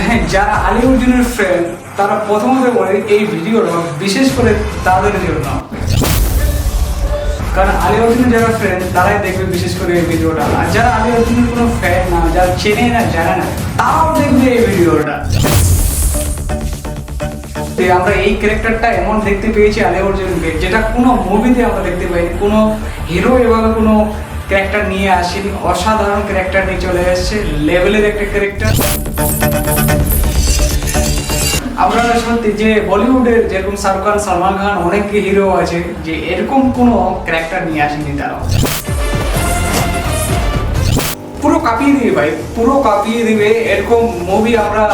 হ্যাঁ, যারা আলী অর্জুনের ফ্রেন্ড তারা প্রথমত বলে এই ভিডিওটা বিশেষ করে তাদের জন্য, কারণ আলী অর্জুনের যারা ফ্রেন্ড তারাই দেখবে বিশেষ করে এই ভিডিওটা, আর যারা আলী অর্জুনের কোনো ফ্যান না, যারা চেনে না জানে না তারাও দেখবে এই ভিডিওটা। আমরা এই ক্যারেক্টারটা এমন দেখতে পেয়েছি আলী অর্জুনকে, যেটা কোনো মুভিতে আমরা দেখতে পাইনি, কোনো হিরো এভাবে কোনো ক্যারেক্টার নিয়ে আসেনি, অসাধারণ ক্যারেক্টার নিয়ে চলে এসেছে, লেভেলের একটা ক্যারেক্টার। আমরা সত্যি যে বলিউডের যেরকম শাহরুখ খান, সালমান খান, অনেক হিরো আছে, যে এরকম কোনো ক্যারেক্টার নিয়ে আসেনি তারা। পুরো কাঁপিয়ে দিবে ভাই, পুরো কাঁপিয়ে দিবে, এরকম মুভি আমরা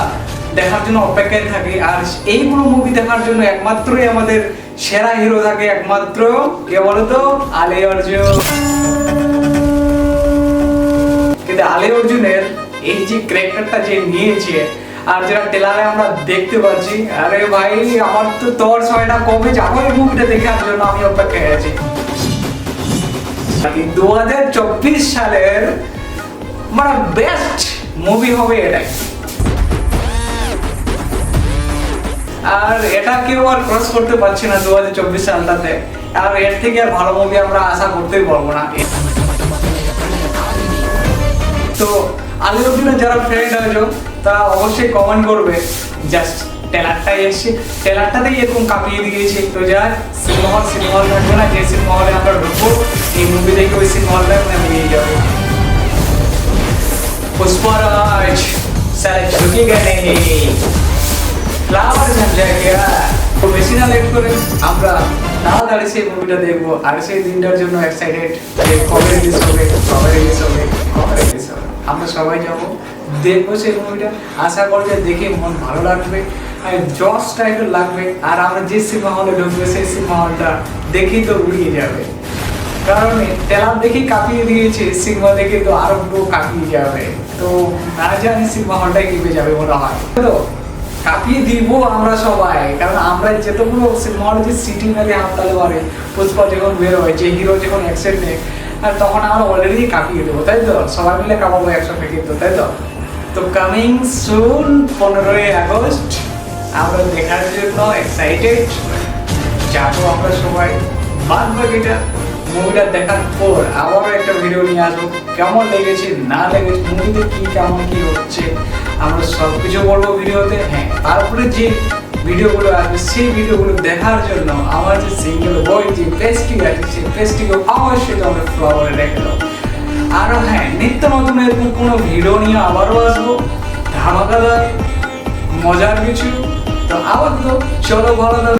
দেখার জন্য অপেক্ষায় থাকি। আর এইগুলো মুভি দেখার জন্য একমাত্রই আমাদের সেরা হিরো থাকে, একমাত্র কে বলতো, আলী অর্জুন। কিন্তু আলী অর্জুনের এই যে ক্যারেক্টারটা যে নিয়েছে আর যেটা ট্রেলারে আমরা দেখতে পাচ্ছি, আরে ভাই আমার তো তোর ছয়টা কমে যাবো এই মুভিটা দেখার জন্য আমি অপেক্ষায় আছি। 2024 সালের মানে বেস্ট মুভি হবে এটাই, আর এটা কেউ আর ক্রস করতে পারছে না 2024 সালটাতে। আর এর থেকে আর ভালো মুভি আমরা আশা করতেই পারবো না। তো আলী অর্জুনের যারা ফ্রেন্ড আছো তারা অবশ্যই কমেন্ট করবে। জাস্ট ট্রেলারটাই এসছে, ট্রেলারটাতেই এরকম কাঁপিয়ে দিয়েছে। তো যা সিনেমা হল থাকবে না, যে সিনেমা হলে আমরা ঢুকবো এই মুভি দেখে ওই সিনেমা হলটা আমরা নিয়ে যাবো। পুষ্পরাজ সালে ঝুঁকেগা নেই, ফ্লাওয়ার ঝামঝা গয়া। তো বেশি না লেট করে আমরা তাড়াতাড়ি সেই মুভিটা দেখবো, আর সেই দিনটার জন্য এক্সাইটেড যে কবে রিলিজ হবে, কবে রিলিজ হবে, কবে রিলিজ হবে। আমরা সবাই যাবো, দেখবো সেই মুভিটা। আশা করি যে দেখে মন ভালো লাগবে আর জস টাইপের লাগবে। আর আমরা যে সিনেমা হলে ঢুকবে সেই সিনেমা হলটা দেখেই তো উড়িয়ে যাবে, কারণ ট্রেলার দেখেই কাঁপিয়ে দিয়েছে, সিনেমা দেখে তো আরো পুরো কাঁপিয়ে যাবে। তো না জানি সিনেমা হলটাই কেঁপে যাবে মনে হয়। তো কাঁপিয়ে দিব আমরা সবাই, কারণ আমরা যেতগুলো সিনেমা হলে যে সিটি মেরে হাততালি মারে পুষ্পা যখন বের হয়, যে হিরো যখন অ্যাকশন নেয়, আর তখন আমরা অলরেডি কাঁপিয়ে দেবো, তাই তো? সবাই মিলে কাঁপাবো একসাথে কিন্তু, তাই তো? তো কামিং সুন 15ই আগস্ট আমরা দেখার জন্য এক্সাইটেড যাবো আমরা সবাই। বাদ বাকিটা মুভিটা দেখার পর আবারও একটা ভিডিও নিয়ে আসবো, কেমন লেগেছে না লেগেছে, মুভিতে কি কেমন কি হচ্ছে আমরা সব কিছু বলবো ভিডিওতে। হ্যাঁ, তারপরে যে ভিডিওগুলো আসবে সেই ভিডিওগুলো দেখার জন্য আমার যে সিঙ্গেল বই যে পেজটি আছে সেই পেজটিকে অবশ্যই তোমরা ফলো করে রেখে দাও। আরও হ্যাঁ, নিত্য নতুন এরকম কোনো ভিডিও নিয়ে আবারও আসবো, ধামাকাদার মজার কিছু। তো আবার তো চলো ভালো